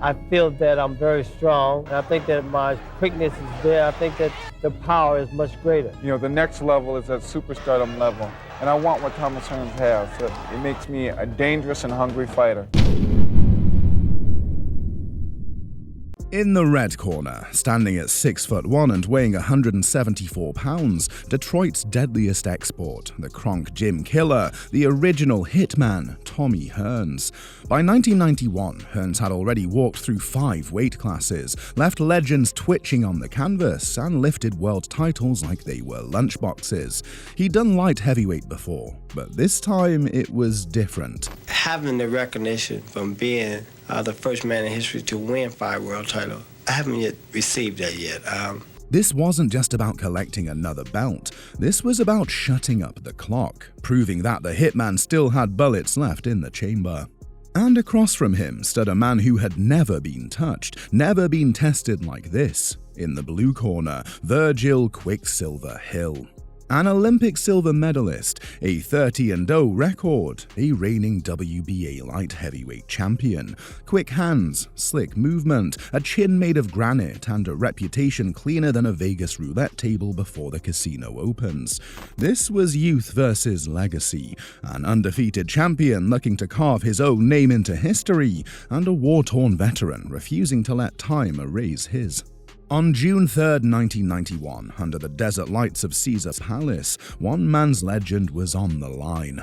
I feel that I'm very strong, and I think that my quickness is there. I think that the power is much greater. You know, the next level is that superstardom level, and I want what Thomas Hearns has. So it makes me a dangerous and hungry fighter. In the red corner, standing at 6'1" and weighing 174 pounds, Detroit's deadliest export, the Kronk Gym Killer, the original Hitman, Tommy Hearns. By 1991, Hearns had already walked through 5 weight classes, left legends twitching on the canvas, and lifted world titles like they were lunchboxes. He'd done light heavyweight before, but this time it was different. Having the recognition from being the first man in history to win 5 world titles, I haven't yet received that yet. This wasn't just about collecting another belt. This was about shutting up the clock, proving that the Hitman still had bullets left in the chamber. And across from him stood a man who had never been touched, never been tested like this. In the blue corner, Virgil Quicksilver Hill. An Olympic silver medalist, a 30-0 record, a reigning WBA light heavyweight champion, quick hands, slick movement, a chin made of granite, and a reputation cleaner than a Vegas roulette table before the casino opens. This was youth versus legacy, an undefeated champion looking to carve his own name into history, and a war-torn veteran refusing to let time erase his. On June 3, 1991, under the desert lights of Caesar's Palace, one man's legend was on the line.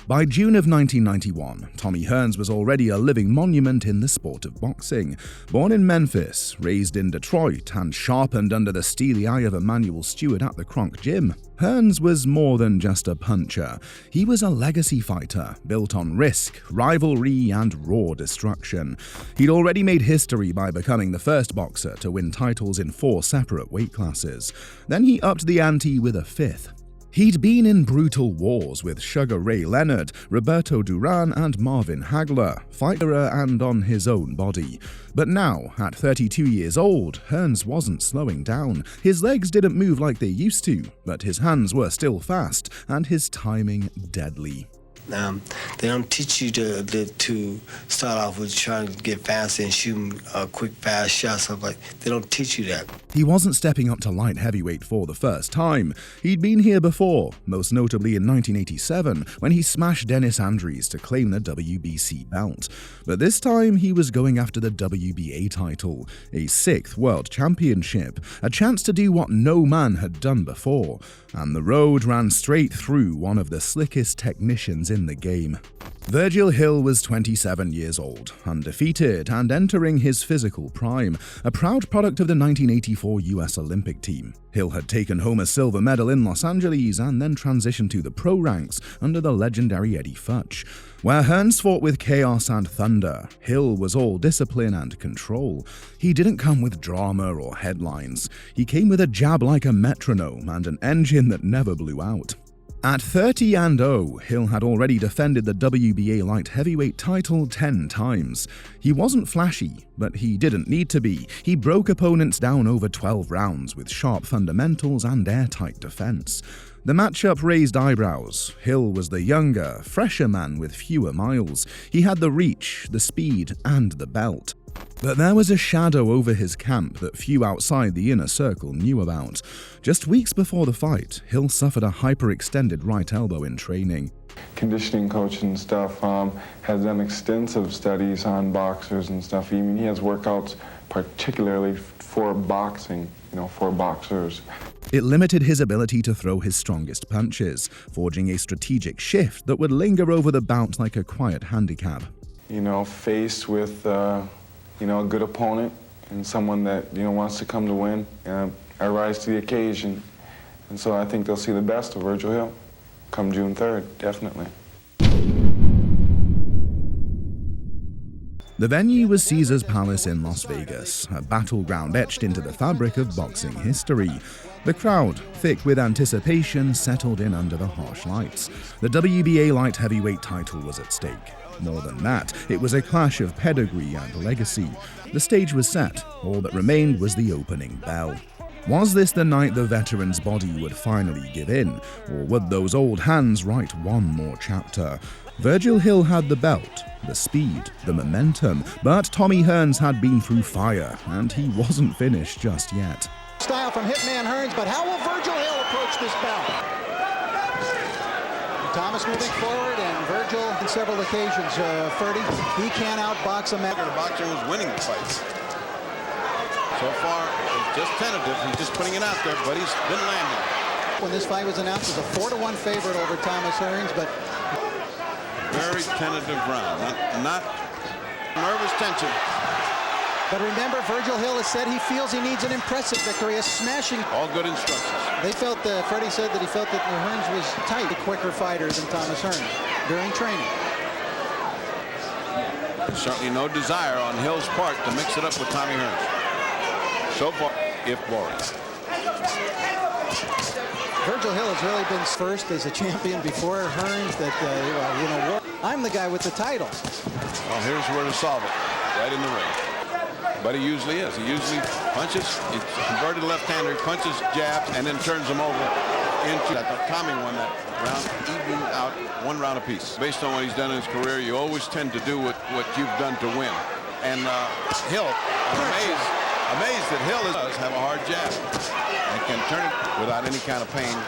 By June of 1991, Tommy Hearns was already a living monument in the sport of boxing. Born in Memphis, raised in Detroit, and sharpened under the steely eye of Emanuel Stewart at the Kronk Gym, Hearns was more than just a puncher. He was a legacy fighter, built on risk, rivalry, and raw destruction. He'd already made history by becoming the first boxer to win titles in 4 separate weight classes. Then he upped the ante with a 5th. He'd been in brutal wars with Sugar Ray Leonard, Roberto Duran, and Marvin Hagler, fighter and on his own body. But now, at 32 years old, Hearns wasn't slowing down. His legs didn't move like they used to, but his hands were still fast, and his timing deadly. They don't teach you to start off with trying to get fancy and shooting quick, fast shots. They don't teach you that. He wasn't stepping up to light heavyweight for the first time. He'd been here before, most notably in 1987, when he smashed Dennis Andrews to claim the WBC belt. But this time, he was going after the WBA title, a 6th world championship, a chance to do what no man had done before. And the road ran straight through one of the slickest technicians in the game. Virgil Hill was 27 years old, undefeated, and entering his physical prime, a proud product of the 1984 US Olympic team. Hill had taken home a silver medal in Los Angeles and then transitioned to the pro ranks under the legendary Eddie Futch. Where Hearns fought with chaos and thunder, Hill was all discipline and control. He didn't come with drama or headlines. He came with a jab like a metronome and an engine that never blew out. At 30-0, Hill had already defended the WBA light heavyweight title 10 times. He wasn't flashy, but he didn't need to be. He broke opponents down over 12 rounds with sharp fundamentals and airtight defense. The matchup raised eyebrows. Hill was the younger, fresher man with fewer miles. He had the reach, the speed, and the belt. But there was a shadow over his camp that few outside the inner circle knew about. Just weeks before the fight, Hill suffered a hyperextended right elbow in training. Conditioning coach and stuff has done extensive studies on boxers and stuff. Even he has workouts particularly for boxing, for boxers. It limited his ability to throw his strongest punches, forging a strategic shift that would linger over the bout like a quiet handicap. Faced with a good opponent and someone that wants to come to win, I rise to the occasion, and so I think they'll see the best of Virgil Hill come June 3rd, definitely. The venue was Caesar's Palace in Las Vegas, a battleground etched into the fabric of boxing history. The crowd, thick with anticipation, settled in under the harsh lights. The WBA light heavyweight title was at stake. More than that, it was a clash of pedigree and legacy. The stage was set. All that remained was the opening bell. Was this the night the veteran's body would finally give in, or would those old hands write one more chapter? Virgil Hill had the belt, the speed, the momentum, but Tommy Hearns had been through fire, and he wasn't finished just yet. Style from Hitman Hearns, but how will Virgil Hill approach this bout? Thomas moving forward, and Virgil on several occasions, Ferdy, he can't outbox a man. The boxer was winning the fights. So far, he's just tentative. He's just putting it out there, but he's been landing. When this fight was announced, it was a 4-1 favorite over Thomas Hearns, but very tentative round. Not nervous tension. But remember, Virgil Hill has said he feels he needs an impressive victory, a smashing. All good instructions. They felt, Freddie said that he felt that Hearns was tight, a quicker fighter than Thomas Hearns during training. Certainly no desire on Hill's part to mix it up with Tommy Hearns. So far, if boring. Virgil Hill has really been first as a champion before Hearns. I'm the guy with the title. Well, here's where to solve it, right in the ring. But he usually is. He usually punches, he's converted left-hander, he punches jabs, and then turns them over into that. Tommy won that round, evening out 1 round apiece. Based on what he's done in his career, you always tend to do what you've done to win. And Hill, I'm amazed that Hill does have a hard jab and can turn it without any kind of pain.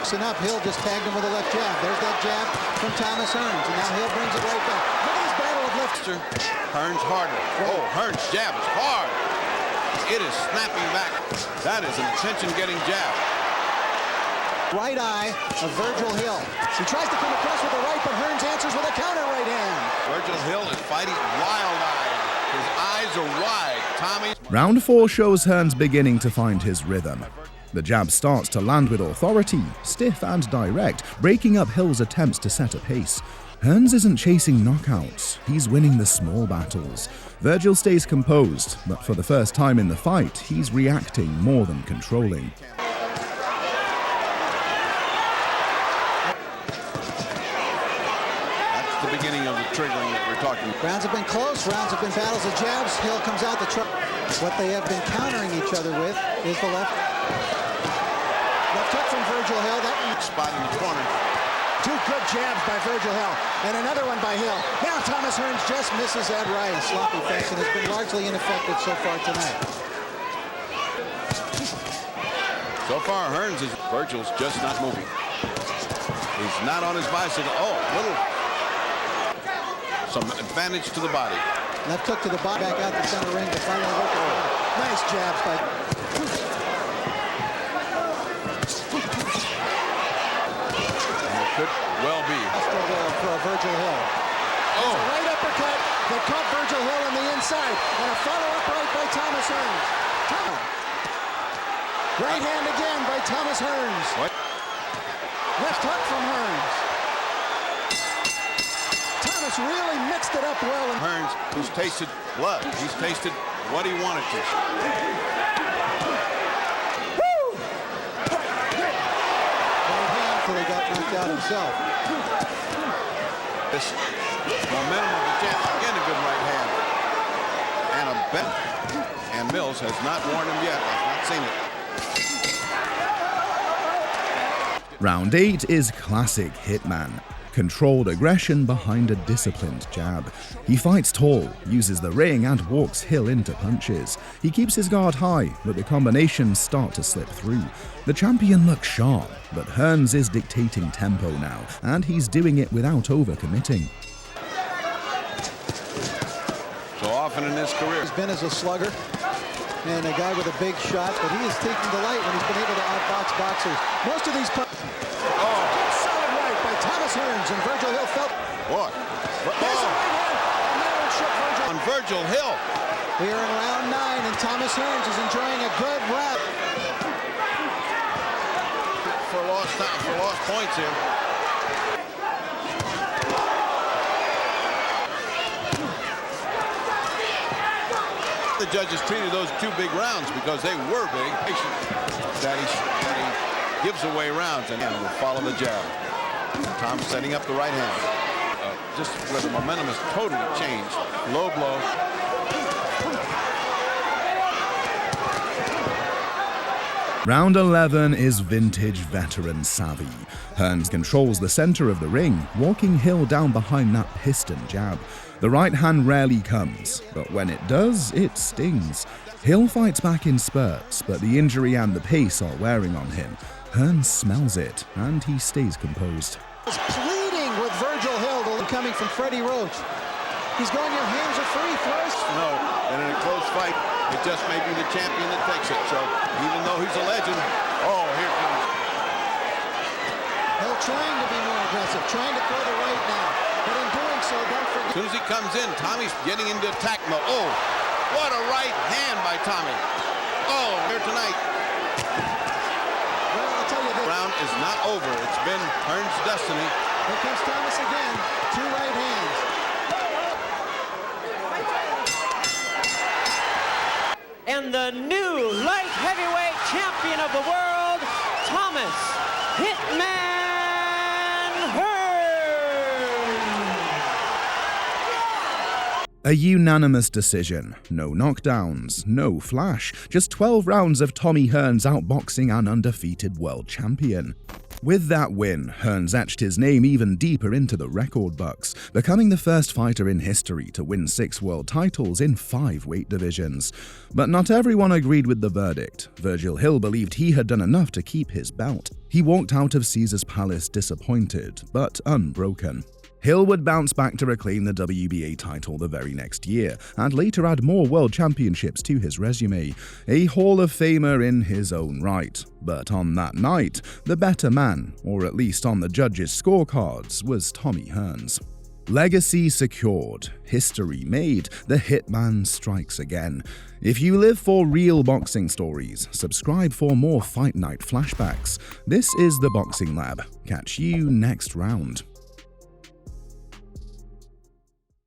Enough, Hill just tagged him with a left jab. There's that jab from Thomas Hearns, and now Hill brings it right back. Look at this battle of left. Hearns harder. Oh, Hearns' jab is hard. It is snapping back. That is an attention-getting jab. Right eye of Virgil Hill. He tries to come across with the right, but Hearns answers with a counter right hand. Virgil Hill is fighting wild-eyed. His eyes are wide. Tommy. Round 4 shows Hearns beginning to find his rhythm. The jab starts to land with authority, stiff and direct, breaking up Hill's attempts to set a pace. Hearns isn't chasing knockouts, he's winning the small battles. Virgil stays composed, but for the first time in the fight, he's reacting more than controlling. That's the beginning of the triggering that we're talking about. Rounds have been close, rounds have been battles of jabs. Hill comes out the truck. What they have been countering each other with is the left hook from Virgil Hill. That one. Spot in the corner. 2 good jabs by Virgil Hill, and another one by Hill. Now Thomas Hearns just misses that right. Sloppy fashion has been largely ineffective so far tonight. So far, Virgil's just not moving. He's not on his bicycle. Oh, some advantage to the body. Left hook to the body, back out the center ring to finally work it out. Nice jabs by. Could well be. Still there for Virgil Hill. Oh. A right uppercut that caught Virgil Hill on the inside. And a follow-up right by Thomas Hearns. Right hand again by Thomas Hearns. What? Left hook from Hearns. Thomas really mixed it up well. Hearns, who's tasted blood. He's tasted what he wanted to. He got knocked out himself. This momentum of the champ, again a good right hand. And a bent. And Mills has not warned him yet. I've not seen it. Round 8 is classic Hitman. Controlled aggression behind a disciplined jab. He fights tall, uses the ring and walks Hill into punches. He keeps his guard high, but the combinations start to slip through. The champion looks sharp, but Hearns is dictating tempo now, and he's doing it without overcommitting. So often in his career, he's been as a slugger and a guy with a big shot, but he is taking delight when he's been able to outbox boxers. Most of these solid right by Thomas Hearns, and Virgil Hill felt. What? There's a right hand, and that one shook Virgil. On Virgil Hill. We are in round 9, and Thomas Hearns is enjoying a good round. For lost points here. The judges treated those 2 big rounds because they were big. That he gives away rounds and will follow the jab. Tom setting up the right hand. Just where the momentum has totally changed. Low blow. Round 11 is vintage veteran savvy. Hearns controls the center of the ring, walking Hill down behind that piston jab. The right hand rarely comes, but when it does, it stings. Hill fights back in spurts, but the injury and the pace are wearing on him. Hearns smells it, and he stays composed. Is pleading with Virgil Hill, coming from Freddie Roach. He's going, your hands are free, throws. No, and in a close fight, it just may be the champion that takes it. So even though he's a legend, oh, here comes. Hill trying to be more aggressive, trying to throw the right now. But in doing so, don't forget. As soon as he comes in, Tommy's getting into attack mode. Oh, what a right hand by Tommy. Oh, here tonight. Well, I'll tell you this. Round is not over. It's been Hearns' destiny. Here comes Thomas again. Two right hands. And the new light heavyweight champion of the world, Thomas Hitman Hearns. A unanimous decision. No knockdowns, no flash, just 12 rounds of Tommy Hearns outboxing an undefeated world champion. With that win, Hearns etched his name even deeper into the record books, becoming the first fighter in history to win 6 world titles in 5 weight divisions. But not everyone agreed with the verdict. Virgil Hill believed he had done enough to keep his belt. He walked out of Caesar's Palace disappointed, but unbroken. Hill would bounce back to reclaim the WBA title the very next year, and later add more world championships to his resume, a Hall of Famer in his own right. But on that night, the better man, or at least on the judges' scorecards, was Tommy Hearns. Legacy secured, history made, the Hitman strikes again. If you live for real boxing stories, subscribe for more Fight Night flashbacks. This is the Boxing Lab. Catch you next round.